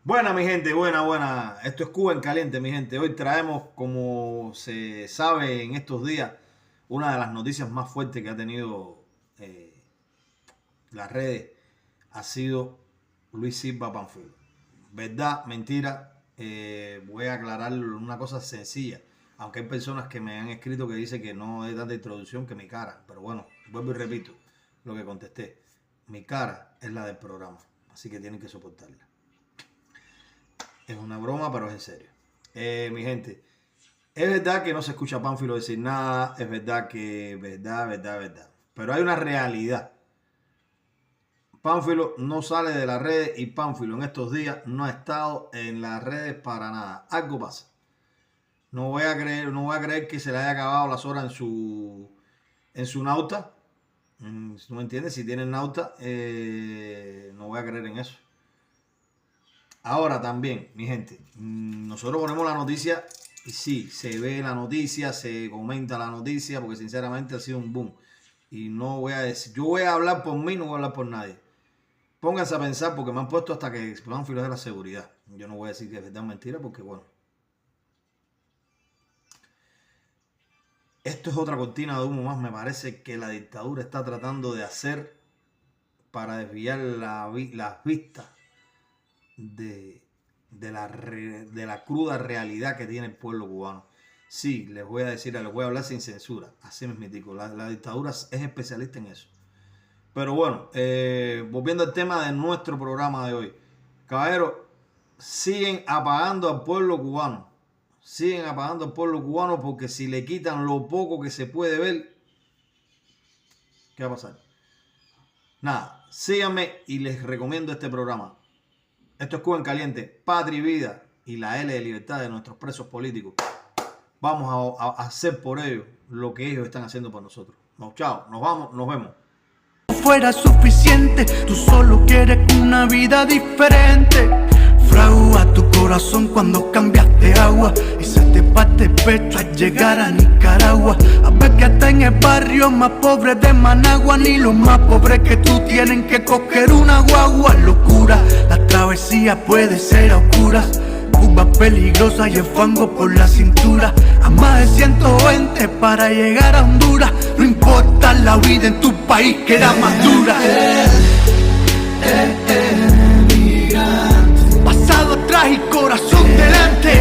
Buena, mi gente, buena. Esto es Cuba en Caliente, mi gente. Hoy traemos, como se sabe en estos días, una de las noticias más fuertes que ha tenido las redes. Ha sido Luis Silva Pánfilo. ¿Verdad? Mentira. Voy a aclarar una cosa sencilla. Aunque hay personas que me han escrito que dicen que no es tanta introducción que mi cara. Pero bueno, vuelvo y repito lo que contesté. Mi cara es la del programa. Así que tienen que soportarla. Es una broma, pero es en serio. Mi gente, es verdad que no se escucha a Pánfilo decir nada. Es verdad que, verdad. Pero hay una realidad. Pánfilo no sale de las redes y Pánfilo en estos días no ha estado en las redes para nada. Algo pasa. No voy a creer que se le haya acabado las horas en su nauta. ¿No me entiendes? Si tienen nauta, no voy a creer en eso. Ahora también, mi gente, nosotros ponemos la noticia y sí, se ve la noticia, se comenta la noticia, porque sinceramente ha sido un boom. Y no voy a decir, yo voy a hablar por mí, no voy a hablar por nadie. Pónganse a pensar, porque me han puesto hasta que Pánfilo de la seguridad. Yo no voy a decir que es verdad o mentira, porque bueno. Esto es otra cortina de humo más, me parece que la dictadura está tratando de hacer para desviar las vistas de la cruda realidad que tiene el pueblo cubano. Sí, les voy a hablar sin censura. Así mismo, la dictadura es especialista en eso. Pero bueno, volviendo al tema de nuestro programa de hoy. Caballeros, siguen apagando al pueblo cubano. Siguen apagando al pueblo cubano porque si le quitan lo poco que se puede ver, ¿qué va a pasar? Nada, síganme y les recomiendo este programa. Esto es Cuba en Caliente, Patria y Vida y la L de libertad de nuestros presos políticos. Vamos a hacer por ellos lo que ellos están haciendo por nosotros. Chao, nos vamos, nos vemos. Fuera suficiente, tú solo quieres una vida diferente. Fragua tu corazón cuando cambiaste agua y se te parte el pecho al llegar a Nicaragua. A ver que hasta en el barrio más pobre de Managua, ni los más pobres que tú tienen que coger una guagua. Locura, la travesía puede ser a oscuras. Cuba peligrosa y el fango por la cintura. A más de 120 para llegar a Honduras. No importa la vida en tu país que era más dura. Pasado atrás y corazón delante.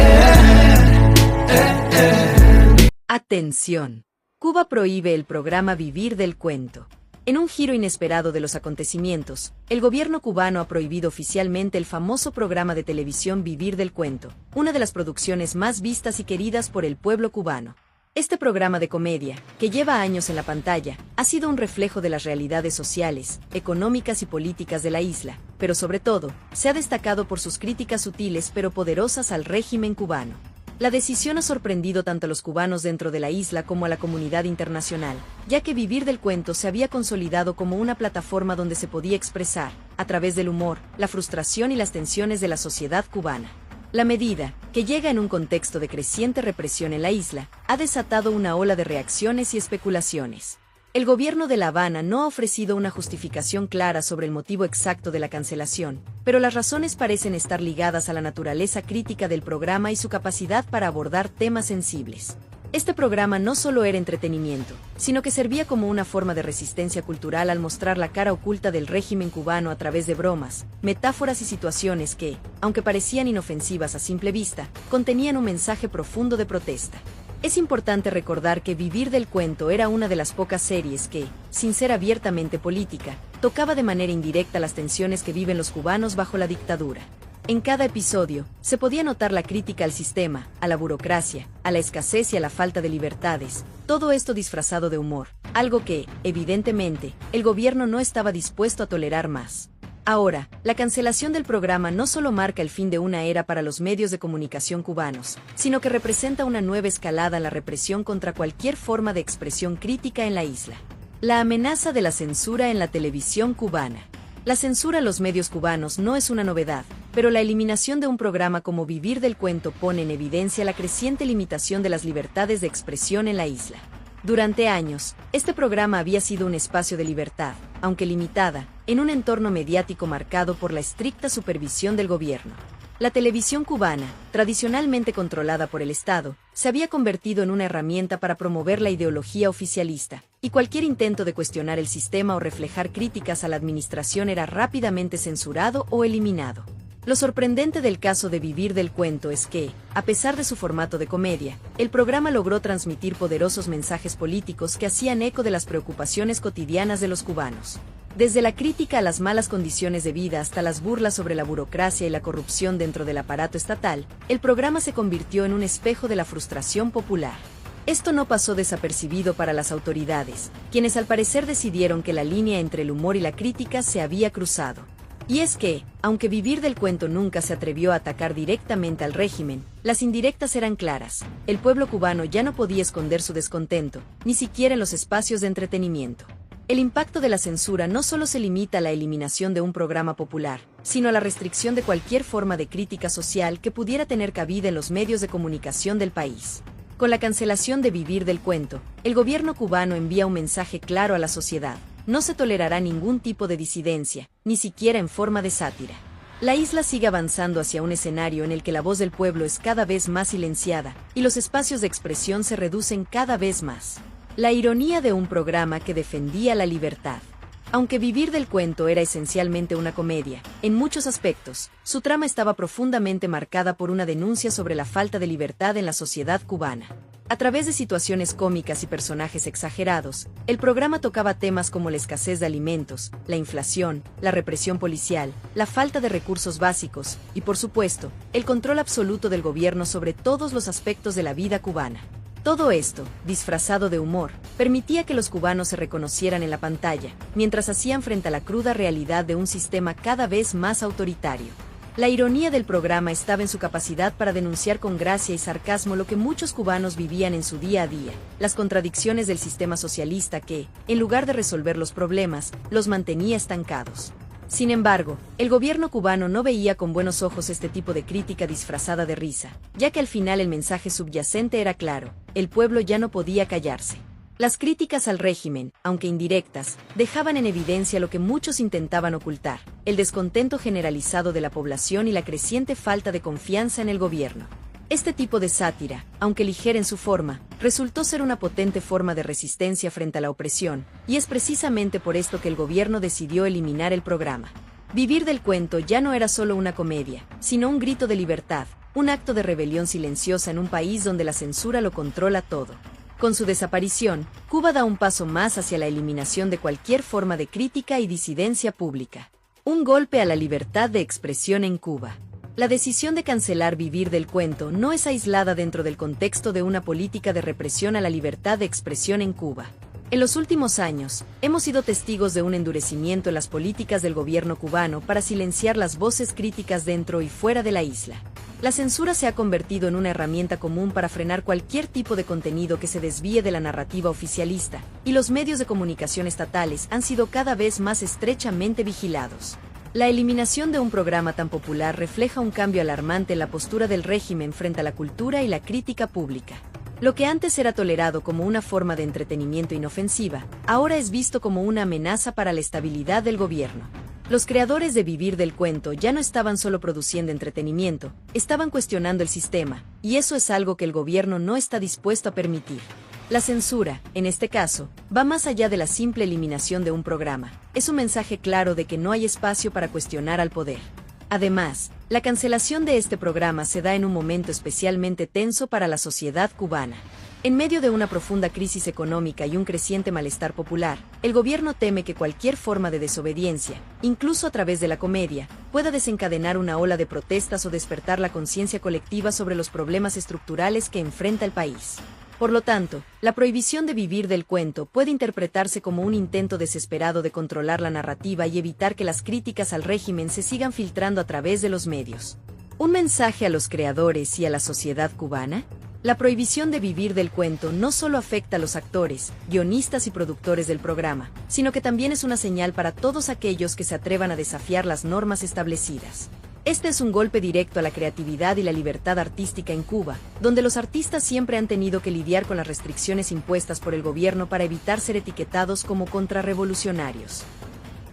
Atención. Cuba prohíbe el programa Vivir del Cuento. En un giro inesperado de los acontecimientos, el gobierno cubano ha prohibido oficialmente el famoso programa de televisión Vivir del Cuento, una de las producciones más vistas y queridas por el pueblo cubano. Este programa de comedia, que lleva años en la pantalla, ha sido un reflejo de las realidades sociales, económicas y políticas de la isla, pero sobre todo, se ha destacado por sus críticas sutiles pero poderosas al régimen cubano. La decisión ha sorprendido tanto a los cubanos dentro de la isla como a la comunidad internacional, ya que Vivir del Cuento se había consolidado como una plataforma donde se podía expresar, a través del humor, la frustración y las tensiones de la sociedad cubana. La medida, que llega en un contexto de creciente represión en la isla, ha desatado una ola de reacciones y especulaciones. El gobierno de La Habana no ha ofrecido una justificación clara sobre el motivo exacto de la cancelación, pero las razones parecen estar ligadas a la naturaleza crítica del programa y su capacidad para abordar temas sensibles. Este programa no solo era entretenimiento, sino que servía como una forma de resistencia cultural al mostrar la cara oculta del régimen cubano a través de bromas, metáforas y situaciones que, aunque parecían inofensivas a simple vista, contenían un mensaje profundo de protesta. Es importante recordar que Vivir del Cuento era una de las pocas series que, sin ser abiertamente política, tocaba de manera indirecta las tensiones que viven los cubanos bajo la dictadura. En cada episodio, se podía notar la crítica al sistema, a la burocracia, a la escasez y a la falta de libertades, todo esto disfrazado de humor, algo que, evidentemente, el gobierno no estaba dispuesto a tolerar más. Ahora, la cancelación del programa no solo marca el fin de una era para los medios de comunicación cubanos, sino que representa una nueva escalada en la represión contra cualquier forma de expresión crítica en la isla. La amenaza de la censura en la televisión cubana. La censura a los medios cubanos no es una novedad, pero la eliminación de un programa como Vivir del Cuento pone en evidencia la creciente limitación de las libertades de expresión en la isla. Durante años, este programa había sido un espacio de libertad, aunque limitada, en un entorno mediático marcado por la estricta supervisión del gobierno. La televisión cubana, tradicionalmente controlada por el Estado, se había convertido en una herramienta para promover la ideología oficialista, y cualquier intento de cuestionar el sistema o reflejar críticas a la administración era rápidamente censurado o eliminado. Lo sorprendente del caso de Vivir del Cuento es que, a pesar de su formato de comedia, el programa logró transmitir poderosos mensajes políticos que hacían eco de las preocupaciones cotidianas de los cubanos. Desde la crítica a las malas condiciones de vida hasta las burlas sobre la burocracia y la corrupción dentro del aparato estatal, el programa se convirtió en un espejo de la frustración popular. Esto no pasó desapercibido para las autoridades, quienes al parecer decidieron que la línea entre el humor y la crítica se había cruzado. Y es que, aunque Vivir del Cuento nunca se atrevió a atacar directamente al régimen, las indirectas eran claras. El pueblo cubano ya no podía esconder su descontento, ni siquiera en los espacios de entretenimiento. El impacto de la censura no solo se limita a la eliminación de un programa popular, sino a la restricción de cualquier forma de crítica social que pudiera tener cabida en los medios de comunicación del país. Con la cancelación de Vivir del Cuento, el gobierno cubano envía un mensaje claro a la sociedad: no se tolerará ningún tipo de disidencia, ni siquiera en forma de sátira. La isla sigue avanzando hacia un escenario en el que la voz del pueblo es cada vez más silenciada, y los espacios de expresión se reducen cada vez más. La ironía de un programa que defendía la libertad. Aunque Vivir del Cuento era esencialmente una comedia, en muchos aspectos, su trama estaba profundamente marcada por una denuncia sobre la falta de libertad en la sociedad cubana. A través de situaciones cómicas y personajes exagerados, el programa tocaba temas como la escasez de alimentos, la inflación, la represión policial, la falta de recursos básicos y, por supuesto, el control absoluto del gobierno sobre todos los aspectos de la vida cubana. Todo esto, disfrazado de humor, permitía que los cubanos se reconocieran en la pantalla, mientras hacían frente a la cruda realidad de un sistema cada vez más autoritario. La ironía del programa estaba en su capacidad para denunciar con gracia y sarcasmo lo que muchos cubanos vivían en su día a día, las contradicciones del sistema socialista que, en lugar de resolver los problemas, los mantenía estancados. Sin embargo, el gobierno cubano no veía con buenos ojos este tipo de crítica disfrazada de risa, ya que al final el mensaje subyacente era claro: el pueblo ya no podía callarse. Las críticas al régimen, aunque indirectas, dejaban en evidencia lo que muchos intentaban ocultar: el descontento generalizado de la población y la creciente falta de confianza en el gobierno. Este tipo de sátira, aunque ligera en su forma, resultó ser una potente forma de resistencia frente a la opresión, y es precisamente por esto que el gobierno decidió eliminar el programa. Vivir del Cuento ya no era solo una comedia, sino un grito de libertad, un acto de rebelión silenciosa en un país donde la censura lo controla todo. Con su desaparición, Cuba da un paso más hacia la eliminación de cualquier forma de crítica y disidencia pública. Un golpe a la libertad de expresión en Cuba. La decisión de cancelar Vivir del Cuento no es aislada dentro del contexto de una política de represión a la libertad de expresión en Cuba. En los últimos años, hemos sido testigos de un endurecimiento en las políticas del gobierno cubano para silenciar las voces críticas dentro y fuera de la isla. La censura se ha convertido en una herramienta común para frenar cualquier tipo de contenido que se desvíe de la narrativa oficialista, y los medios de comunicación estatales han sido cada vez más estrechamente vigilados. La eliminación de un programa tan popular refleja un cambio alarmante en la postura del régimen frente a la cultura y la crítica pública. Lo que antes era tolerado como una forma de entretenimiento inofensiva, ahora es visto como una amenaza para la estabilidad del gobierno. Los creadores de Vivir del Cuento ya no estaban solo produciendo entretenimiento, estaban cuestionando el sistema, y eso es algo que el gobierno no está dispuesto a permitir. La censura, en este caso, va más allá de la simple eliminación de un programa. Es un mensaje claro de que no hay espacio para cuestionar al poder. Además, la cancelación de este programa se da en un momento especialmente tenso para la sociedad cubana. En medio de una profunda crisis económica y un creciente malestar popular, el gobierno teme que cualquier forma de desobediencia, incluso a través de la comedia, pueda desencadenar una ola de protestas o despertar la conciencia colectiva sobre los problemas estructurales que enfrenta el país. Por lo tanto, la prohibición de Vivir del Cuento puede interpretarse como un intento desesperado de controlar la narrativa y evitar que las críticas al régimen se sigan filtrando a través de los medios. ¿Un mensaje a los creadores y a la sociedad cubana? La prohibición de Vivir del Cuento no solo afecta a los actores, guionistas y productores del programa, sino que también es una señal para todos aquellos que se atrevan a desafiar las normas establecidas. Este es un golpe directo a la creatividad y la libertad artística en Cuba, donde los artistas siempre han tenido que lidiar con las restricciones impuestas por el gobierno para evitar ser etiquetados como contrarrevolucionarios.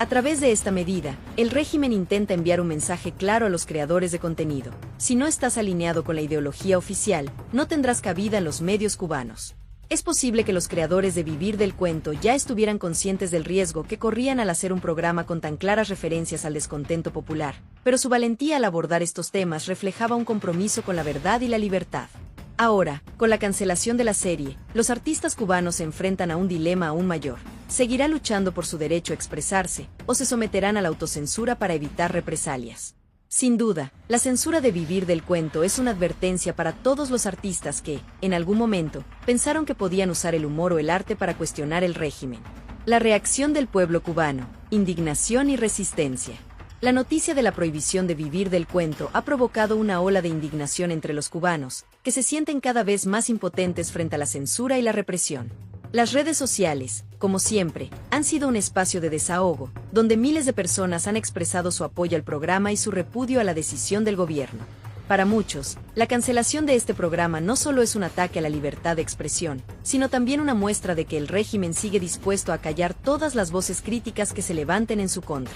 A través de esta medida, el régimen intenta enviar un mensaje claro a los creadores de contenido. Si no estás alineado con la ideología oficial, no tendrás cabida en los medios cubanos. Es posible que los creadores de Vivir del Cuento ya estuvieran conscientes del riesgo que corrían al hacer un programa con tan claras referencias al descontento popular, pero su valentía al abordar estos temas reflejaba un compromiso con la verdad y la libertad. Ahora, con la cancelación de la serie, los artistas cubanos se enfrentan a un dilema aún mayor. ¿Seguirá luchando por su derecho a expresarse, o se someterán a la autocensura para evitar represalias? Sin duda, la censura de Vivir del Cuento es una advertencia para todos los artistas que, en algún momento, pensaron que podían usar el humor o el arte para cuestionar el régimen. La reacción del pueblo cubano: indignación y resistencia. La noticia de la prohibición de Vivir del Cuento ha provocado una ola de indignación entre los cubanos, que se sienten cada vez más impotentes frente a la censura y la represión. Las redes sociales, como siempre, han sido un espacio de desahogo, donde miles de personas han expresado su apoyo al programa y su repudio a la decisión del gobierno. Para muchos, la cancelación de este programa no solo es un ataque a la libertad de expresión, sino también una muestra de que el régimen sigue dispuesto a callar todas las voces críticas que se levanten en su contra.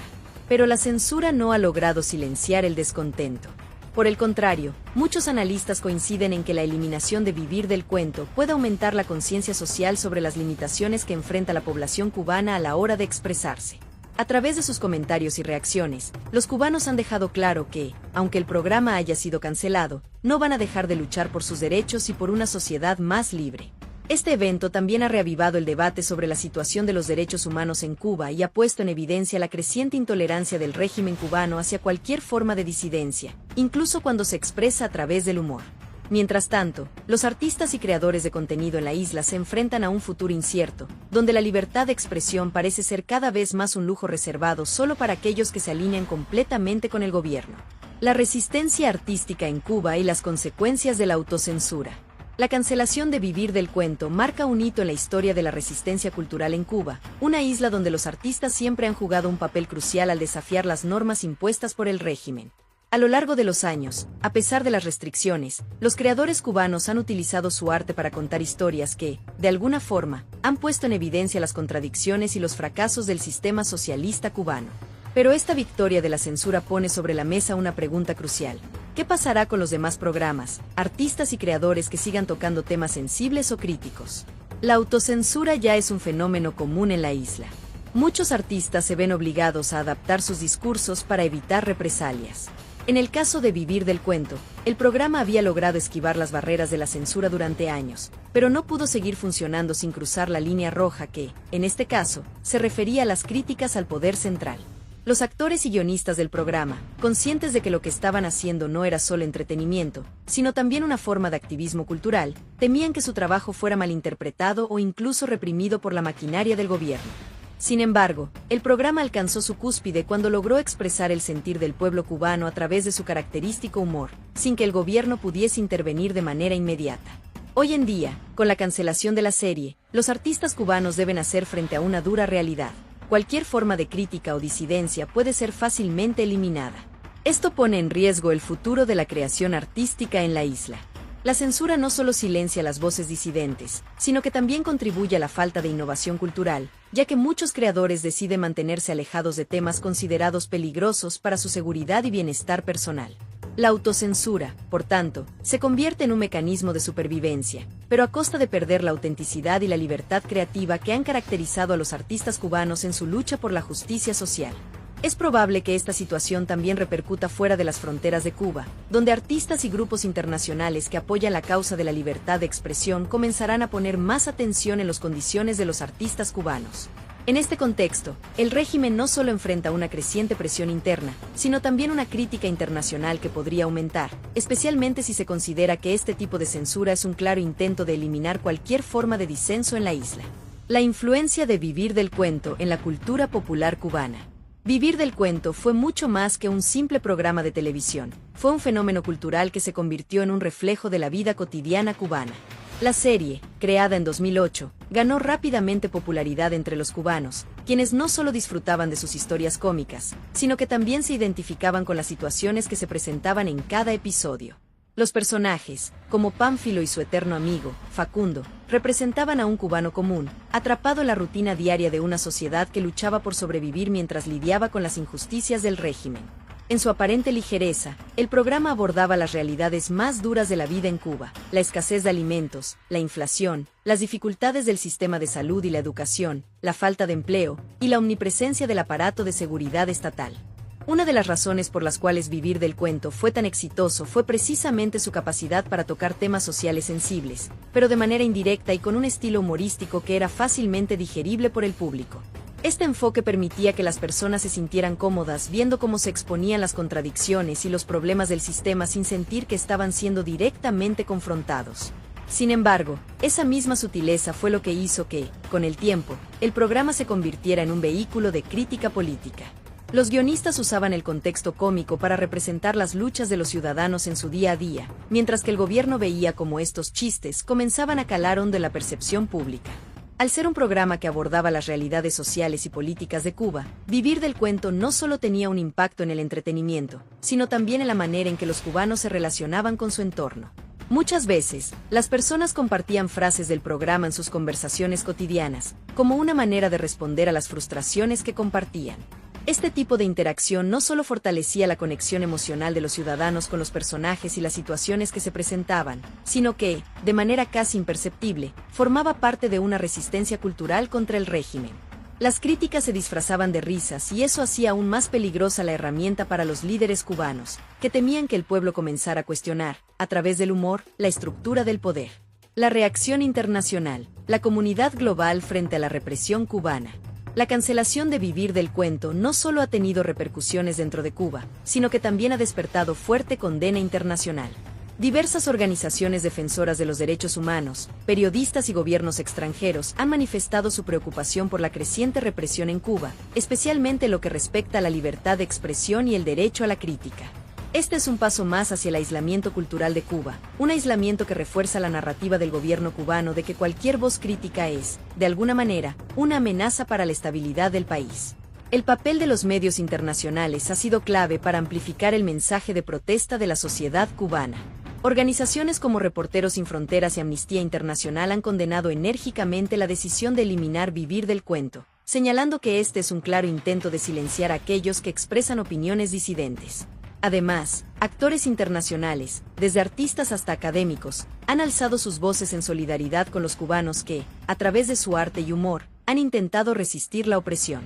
Pero la censura no ha logrado silenciar el descontento. Por el contrario, muchos analistas coinciden en que la eliminación de Vivir del Cuento puede aumentar la conciencia social sobre las limitaciones que enfrenta la población cubana a la hora de expresarse. A través de sus comentarios y reacciones, los cubanos han dejado claro que, aunque el programa haya sido cancelado, no van a dejar de luchar por sus derechos y por una sociedad más libre. Este evento también ha reavivado el debate sobre la situación de los derechos humanos en Cuba y ha puesto en evidencia la creciente intolerancia del régimen cubano hacia cualquier forma de disidencia, incluso cuando se expresa a través del humor. Mientras tanto, los artistas y creadores de contenido en la isla se enfrentan a un futuro incierto, donde la libertad de expresión parece ser cada vez más un lujo reservado solo para aquellos que se alinean completamente con el gobierno. La resistencia artística en Cuba y las consecuencias de la autocensura. La cancelación de Vivir del Cuento marca un hito en la historia de la resistencia cultural en Cuba, una isla donde los artistas siempre han jugado un papel crucial al desafiar las normas impuestas por el régimen. A lo largo de los años, a pesar de las restricciones, los creadores cubanos han utilizado su arte para contar historias que, de alguna forma, han puesto en evidencia las contradicciones y los fracasos del sistema socialista cubano. Pero esta victoria de la censura pone sobre la mesa una pregunta crucial. ¿Qué pasará con los demás programas, artistas y creadores que sigan tocando temas sensibles o críticos? La autocensura ya es un fenómeno común en la isla. Muchos artistas se ven obligados a adaptar sus discursos para evitar represalias. En el caso de Vivir del Cuento, el programa había logrado esquivar las barreras de la censura durante años, pero no pudo seguir funcionando sin cruzar la línea roja que, en este caso, se refería a las críticas al poder central. Los actores y guionistas del programa, conscientes de que lo que estaban haciendo no era solo entretenimiento, sino también una forma de activismo cultural, temían que su trabajo fuera malinterpretado o incluso reprimido por la maquinaria del gobierno. Sin embargo, el programa alcanzó su cúspide cuando logró expresar el sentir del pueblo cubano a través de su característico humor, sin que el gobierno pudiese intervenir de manera inmediata. Hoy en día, con la cancelación de la serie, los artistas cubanos deben hacer frente a una dura realidad. Cualquier forma de crítica o disidencia puede ser fácilmente eliminada. Esto pone en riesgo el futuro de la creación artística en la isla. La censura no solo silencia las voces disidentes, sino que también contribuye a la falta de innovación cultural, ya que muchos creadores deciden mantenerse alejados de temas considerados peligrosos para su seguridad y bienestar personal. La autocensura, por tanto, se convierte en un mecanismo de supervivencia, pero a costa de perder la autenticidad y la libertad creativa que han caracterizado a los artistas cubanos en su lucha por la justicia social. Es probable que esta situación también repercuta fuera de las fronteras de Cuba, donde artistas y grupos internacionales que apoyan la causa de la libertad de expresión comenzarán a poner más atención en las condiciones de los artistas cubanos. En este contexto, el régimen no solo enfrenta una creciente presión interna, sino también una crítica internacional que podría aumentar, especialmente si se considera que este tipo de censura es un claro intento de eliminar cualquier forma de disenso en la isla. La influencia de Vivir del Cuento en la cultura popular cubana. Vivir del Cuento fue mucho más que un simple programa de televisión, fue un fenómeno cultural que se convirtió en un reflejo de la vida cotidiana cubana. La serie, creada en 2008, ganó rápidamente popularidad entre los cubanos, quienes no solo disfrutaban de sus historias cómicas, sino que también se identificaban con las situaciones que se presentaban en cada episodio. Los personajes, como Pánfilo y su eterno amigo, Facundo, representaban a un cubano común, atrapado en la rutina diaria de una sociedad que luchaba por sobrevivir mientras lidiaba con las injusticias del régimen. En su aparente ligereza, el programa abordaba las realidades más duras de la vida en Cuba: la escasez de alimentos, la inflación, las dificultades del sistema de salud y la educación, la falta de empleo, y la omnipresencia del aparato de seguridad estatal. Una de las razones por las cuales Vivir del Cuento fue tan exitoso fue precisamente su capacidad para tocar temas sociales sensibles, pero de manera indirecta y con un estilo humorístico que era fácilmente digerible por el público. Este enfoque permitía que las personas se sintieran cómodas viendo cómo se exponían las contradicciones y los problemas del sistema sin sentir que estaban siendo directamente confrontados. Sin embargo, esa misma sutileza fue lo que hizo que, con el tiempo, el programa se convirtiera en un vehículo de crítica política. Los guionistas usaban el contexto cómico para representar las luchas de los ciudadanos en su día a día, mientras que el gobierno veía cómo estos chistes comenzaban a calar hondo en la percepción pública. Al ser un programa que abordaba las realidades sociales y políticas de Cuba, Vivir del Cuento no solo tenía un impacto en el entretenimiento, sino también en la manera en que los cubanos se relacionaban con su entorno. Muchas veces, las personas compartían frases del programa en sus conversaciones cotidianas, como una manera de responder a las frustraciones que compartían. Este tipo de interacción no solo fortalecía la conexión emocional de los ciudadanos con los personajes y las situaciones que se presentaban, sino que, de manera casi imperceptible, formaba parte de una resistencia cultural contra el régimen. Las críticas se disfrazaban de risas y eso hacía aún más peligrosa la herramienta para los líderes cubanos, que temían que el pueblo comenzara a cuestionar, a través del humor, la estructura del poder. La reacción internacional, la comunidad global frente a la represión cubana. La cancelación de Vivir del Cuento no solo ha tenido repercusiones dentro de Cuba, sino que también ha despertado fuerte condena internacional. Diversas organizaciones defensoras de los derechos humanos, periodistas y gobiernos extranjeros han manifestado su preocupación por la creciente represión en Cuba, especialmente en lo que respecta a la libertad de expresión y el derecho a la crítica. Este es un paso más hacia el aislamiento cultural de Cuba, un aislamiento que refuerza la narrativa del gobierno cubano de que cualquier voz crítica es, de alguna manera, una amenaza para la estabilidad del país. El papel de los medios internacionales ha sido clave para amplificar el mensaje de protesta de la sociedad cubana. Organizaciones como Reporteros Sin Fronteras y Amnistía Internacional han condenado enérgicamente la decisión de eliminar Vivir del Cuento, señalando que este es un claro intento de silenciar a aquellos que expresan opiniones disidentes. Además, actores internacionales, desde artistas hasta académicos, han alzado sus voces en solidaridad con los cubanos que, a través de su arte y humor, han intentado resistir la opresión.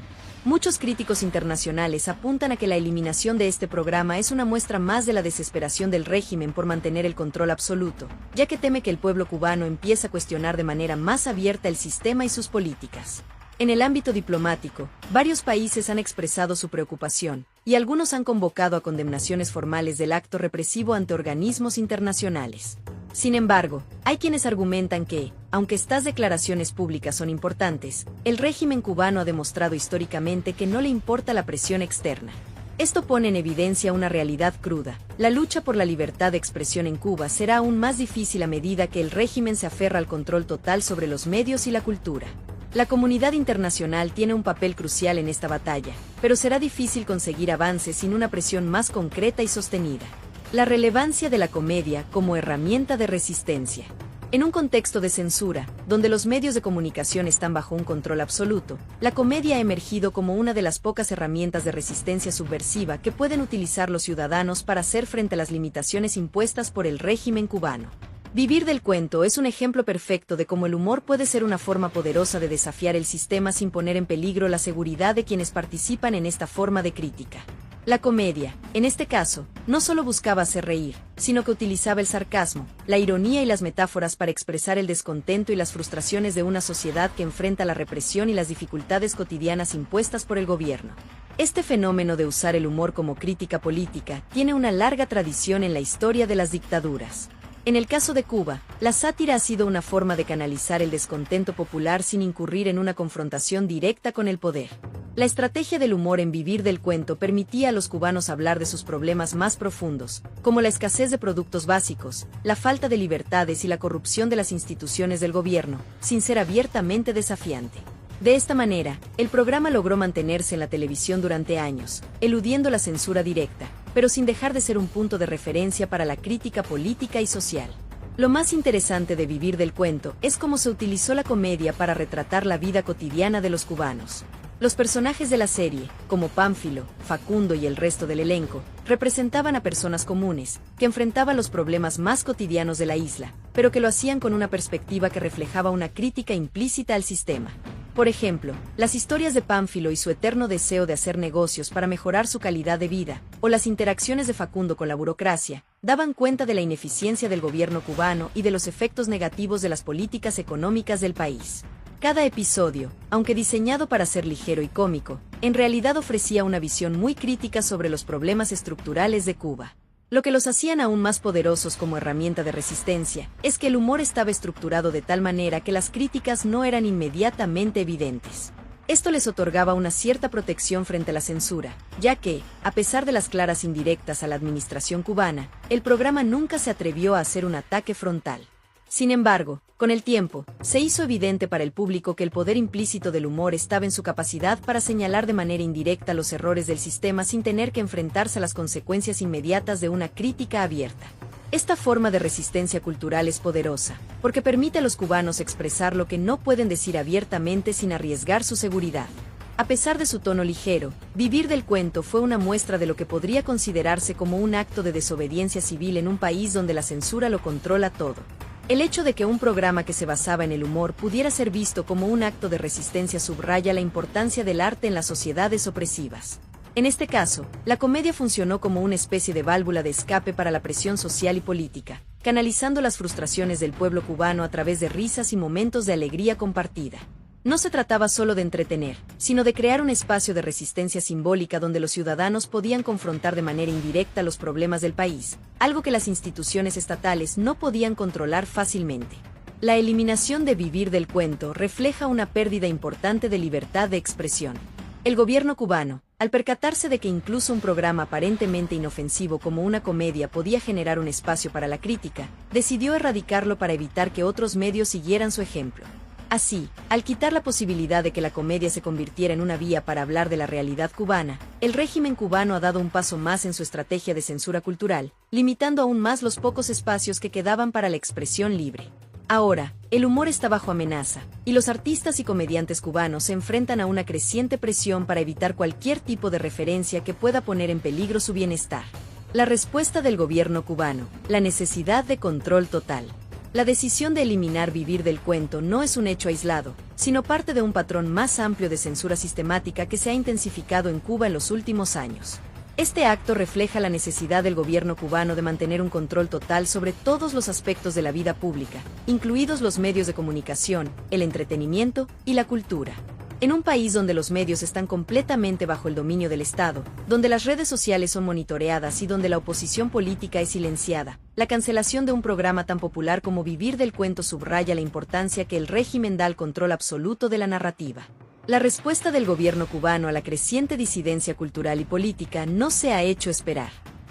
Muchos críticos internacionales apuntan a que la eliminación de este programa es una muestra más de la desesperación del régimen por mantener el control absoluto, ya que teme que el pueblo cubano empiece a cuestionar de manera más abierta el sistema y sus políticas. En el ámbito diplomático, varios países han expresado su preocupación, y algunos han convocado a condenaciones formales del acto represivo ante organismos internacionales. Sin embargo, hay quienes argumentan que, aunque estas declaraciones públicas son importantes, el régimen cubano ha demostrado históricamente que no le importa la presión externa. Esto pone en evidencia una realidad cruda: la lucha por la libertad de expresión en Cuba será aún más difícil a medida que el régimen se aferra al control total sobre los medios y la cultura. La comunidad internacional tiene un papel crucial en esta batalla, pero será difícil conseguir avances sin una presión más concreta y sostenida. La relevancia de la comedia como herramienta de resistencia. En un contexto de censura, donde los medios de comunicación están bajo un control absoluto, la comedia ha emergido como una de las pocas herramientas de resistencia subversiva que pueden utilizar los ciudadanos para hacer frente a las limitaciones impuestas por el régimen cubano. Vivir del Cuento es un ejemplo perfecto de cómo el humor puede ser una forma poderosa de desafiar el sistema sin poner en peligro la seguridad de quienes participan en esta forma de crítica. La comedia, en este caso, no solo buscaba hacer reír, sino que utilizaba el sarcasmo, la ironía y las metáforas para expresar el descontento y las frustraciones de una sociedad que enfrenta la represión y las dificultades cotidianas impuestas por el gobierno. Este fenómeno de usar el humor como crítica política tiene una larga tradición en la historia de las dictaduras. En el caso de Cuba, la sátira ha sido una forma de canalizar el descontento popular sin incurrir en una confrontación directa con el poder. La estrategia del humor en Vivir del Cuento permitía a los cubanos hablar de sus problemas más profundos, como la escasez de productos básicos, la falta de libertades y la corrupción de las instituciones del gobierno, sin ser abiertamente desafiante. De esta manera, el programa logró mantenerse en la televisión durante años, eludiendo la censura directa, pero sin dejar de ser un punto de referencia para la crítica política y social. Lo más interesante de Vivir del Cuento es cómo se utilizó la comedia para retratar la vida cotidiana de los cubanos. Los personajes de la serie, como Pánfilo, Facundo y el resto del elenco, representaban a personas comunes, que enfrentaban los problemas más cotidianos de la isla, pero que lo hacían con una perspectiva que reflejaba una crítica implícita al sistema. Por ejemplo, las historias de Pánfilo y su eterno deseo de hacer negocios para mejorar su calidad de vida, o las interacciones de Facundo con la burocracia, daban cuenta de la ineficiencia del gobierno cubano y de los efectos negativos de las políticas económicas del país. Cada episodio, aunque diseñado para ser ligero y cómico, en realidad ofrecía una visión muy crítica sobre los problemas estructurales de Cuba. Lo que los hacían aún más poderosos como herramienta de resistencia es que el humor estaba estructurado de tal manera que las críticas no eran inmediatamente evidentes. Esto les otorgaba una cierta protección frente a la censura, ya que, a pesar de las claras indirectas a la administración cubana, el programa nunca se atrevió a hacer un ataque frontal. Sin embargo, con el tiempo, se hizo evidente para el público que el poder implícito del humor estaba en su capacidad para señalar de manera indirecta los errores del sistema sin tener que enfrentarse a las consecuencias inmediatas de una crítica abierta. Esta forma de resistencia cultural es poderosa, porque permite a los cubanos expresar lo que no pueden decir abiertamente sin arriesgar su seguridad. A pesar de su tono ligero, Vivir del Cuento fue una muestra de lo que podría considerarse como un acto de desobediencia civil en un país donde la censura lo controla todo. El hecho de que un programa que se basaba en el humor pudiera ser visto como un acto de resistencia subraya la importancia del arte en las sociedades opresivas. En este caso, la comedia funcionó como una especie de válvula de escape para la presión social y política, canalizando las frustraciones del pueblo cubano a través de risas y momentos de alegría compartida. No se trataba solo de entretener, sino de crear un espacio de resistencia simbólica donde los ciudadanos podían confrontar de manera indirecta los problemas del país, algo que las instituciones estatales no podían controlar fácilmente. La eliminación de Vivir del Cuento refleja una pérdida importante de libertad de expresión. El gobierno cubano, al percatarse de que incluso un programa aparentemente inofensivo como una comedia podía generar un espacio para la crítica, decidió erradicarlo para evitar que otros medios siguieran su ejemplo. Así, al quitar la posibilidad de que la comedia se convirtiera en una vía para hablar de la realidad cubana, el régimen cubano ha dado un paso más en su estrategia de censura cultural, limitando aún más los pocos espacios que quedaban para la expresión libre. Ahora, el humor está bajo amenaza, y los artistas y comediantes cubanos se enfrentan a una creciente presión para evitar cualquier tipo de referencia que pueda poner en peligro su bienestar. La respuesta del gobierno cubano: la necesidad de control total. La decisión de eliminar Vivir del Cuento no es un hecho aislado, sino parte de un patrón más amplio de censura sistemática que se ha intensificado en Cuba en los últimos años. Este acto refleja la necesidad del gobierno cubano de mantener un control total sobre todos los aspectos de la vida pública, incluidos los medios de comunicación, el entretenimiento y la cultura. En un país donde los medios están completamente bajo el dominio del Estado, donde las redes sociales son monitoreadas y donde la oposición política es silenciada, la cancelación de un programa tan popular como Vivir del Cuento subraya la importancia que el régimen da al control absoluto de la narrativa. La respuesta del gobierno cubano a la creciente disidencia cultural y política no se ha hecho esperar.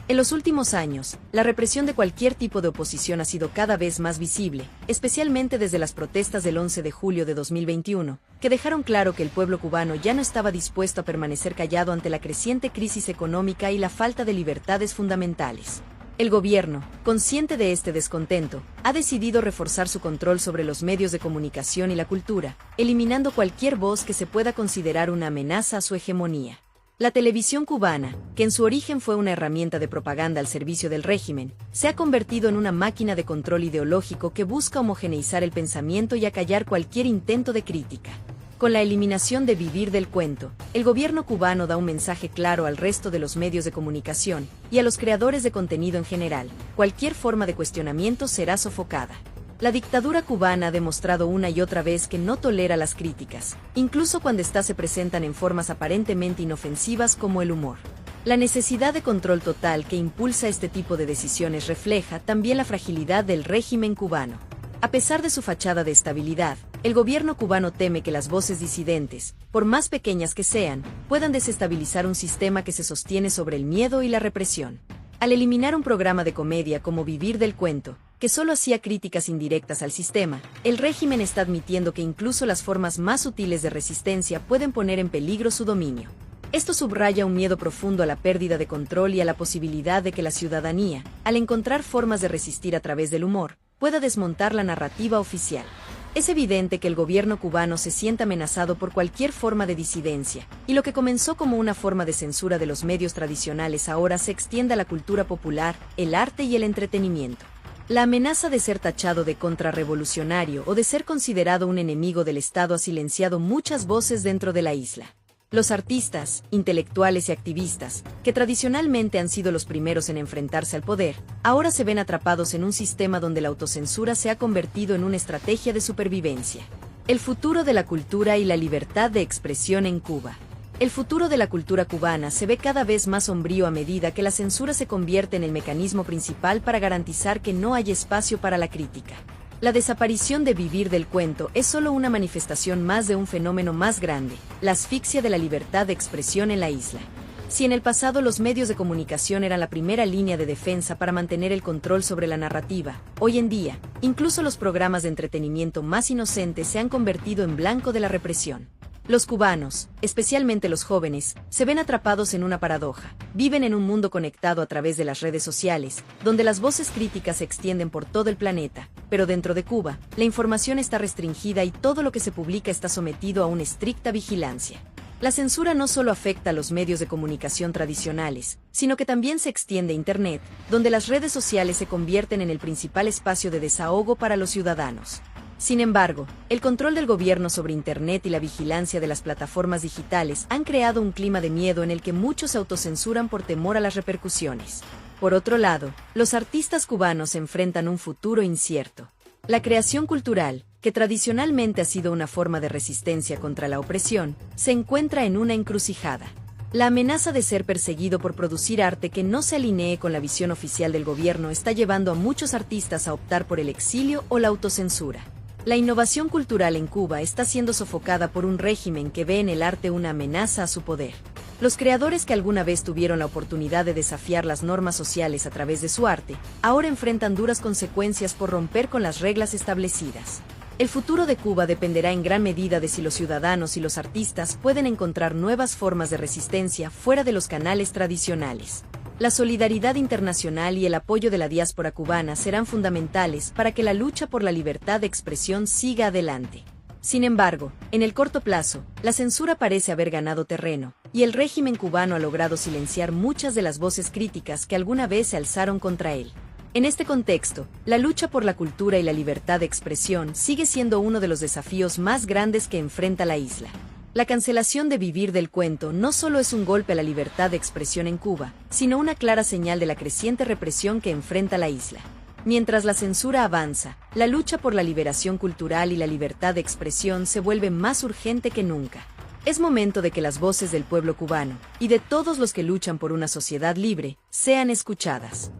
En los últimos años, la represión de cualquier tipo de oposición ha sido cada vez más visible, especialmente desde las protestas del 11 de julio de 2021, que dejaron claro que el pueblo cubano ya no estaba dispuesto a permanecer callado ante la creciente crisis económica y la falta de libertades fundamentales. El gobierno, consciente de este descontento, ha decidido reforzar su control sobre los medios de comunicación y la cultura, eliminando cualquier voz que se pueda considerar una amenaza a su hegemonía. La televisión cubana, que en su origen fue una herramienta de propaganda al servicio del régimen, se ha convertido en una máquina de control ideológico que busca homogeneizar el pensamiento y acallar cualquier intento de crítica. Con la eliminación de Vivir del Cuento, el gobierno cubano da un mensaje claro al resto de los medios de comunicación y a los creadores de contenido en general: cualquier forma de cuestionamiento será sofocada. La dictadura cubana ha demostrado una y otra vez que no tolera las críticas, incluso cuando éstas se presentan en formas aparentemente inofensivas como el humor. La necesidad de control total que impulsa este tipo de decisiones refleja también la fragilidad del régimen cubano. A pesar de su fachada de estabilidad, el gobierno cubano teme que las voces disidentes, por más pequeñas que sean, puedan desestabilizar un sistema que se sostiene sobre el miedo y la represión. Al eliminar un programa de comedia como Vivir del Cuento, que solo hacía críticas indirectas al sistema, el régimen está admitiendo que incluso las formas más sutiles de resistencia pueden poner en peligro su dominio. Esto subraya un miedo profundo a la pérdida de control y a la posibilidad de que la ciudadanía, al encontrar formas de resistir a través del humor, pueda desmontar la narrativa oficial. Es evidente que el gobierno cubano se siente amenazado por cualquier forma de disidencia, y lo que comenzó como una forma de censura de los medios tradicionales ahora se extiende a la cultura popular, el arte y el entretenimiento. La amenaza de ser tachado de contrarrevolucionario o de ser considerado un enemigo del Estado ha silenciado muchas voces dentro de la isla. Los artistas, intelectuales y activistas, que tradicionalmente han sido los primeros en enfrentarse al poder, ahora se ven atrapados en un sistema donde la autocensura se ha convertido en una estrategia de supervivencia. El futuro de la cultura y la libertad de expresión en Cuba. El futuro de la cultura cubana se ve cada vez más sombrío a medida que la censura se convierte en el mecanismo principal para garantizar que no hay espacio para la crítica. La desaparición de Vivir del Cuento es solo una manifestación más de un fenómeno más grande, la asfixia de la libertad de expresión en la isla. Si en el pasado los medios de comunicación eran la primera línea de defensa para mantener el control sobre la narrativa, hoy en día, incluso los programas de entretenimiento más inocentes se han convertido en blanco de la represión. Los cubanos, especialmente los jóvenes, se ven atrapados en una paradoja. Viven en un mundo conectado a través de las redes sociales, donde las voces críticas se extienden por todo el planeta, pero dentro de Cuba, la información está restringida y todo lo que se publica está sometido a una estricta vigilancia. La censura no solo afecta a los medios de comunicación tradicionales, sino que también se extiende a Internet, donde las redes sociales se convierten en el principal espacio de desahogo para los ciudadanos. Sin embargo, el control del gobierno sobre Internet y la vigilancia de las plataformas digitales han creado un clima de miedo en el que muchos se autocensuran por temor a las repercusiones. Por otro lado, los artistas cubanos enfrentan un futuro incierto. La creación cultural, que tradicionalmente ha sido una forma de resistencia contra la opresión, se encuentra en una encrucijada. La amenaza de ser perseguido por producir arte que no se alinee con la visión oficial del gobierno está llevando a muchos artistas a optar por el exilio o la autocensura. La innovación cultural en Cuba está siendo sofocada por un régimen que ve en el arte una amenaza a su poder. Los creadores que alguna vez tuvieron la oportunidad de desafiar las normas sociales a través de su arte, ahora enfrentan duras consecuencias por romper con las reglas establecidas. El futuro de Cuba dependerá en gran medida de si los ciudadanos y los artistas pueden encontrar nuevas formas de resistencia fuera de los canales tradicionales. La solidaridad internacional y el apoyo de la diáspora cubana serán fundamentales para que la lucha por la libertad de expresión siga adelante. Sin embargo, en el corto plazo, la censura parece haber ganado terreno, y el régimen cubano ha logrado silenciar muchas de las voces críticas que alguna vez se alzaron contra él. En este contexto, la lucha por la cultura y la libertad de expresión sigue siendo uno de los desafíos más grandes que enfrenta la isla. La cancelación de Vivir del Cuento no solo es un golpe a la libertad de expresión en Cuba, sino una clara señal de la creciente represión que enfrenta la isla. Mientras la censura avanza, la lucha por la liberación cultural y la libertad de expresión se vuelve más urgente que nunca. Es momento de que las voces del pueblo cubano, y de todos los que luchan por una sociedad libre, sean escuchadas.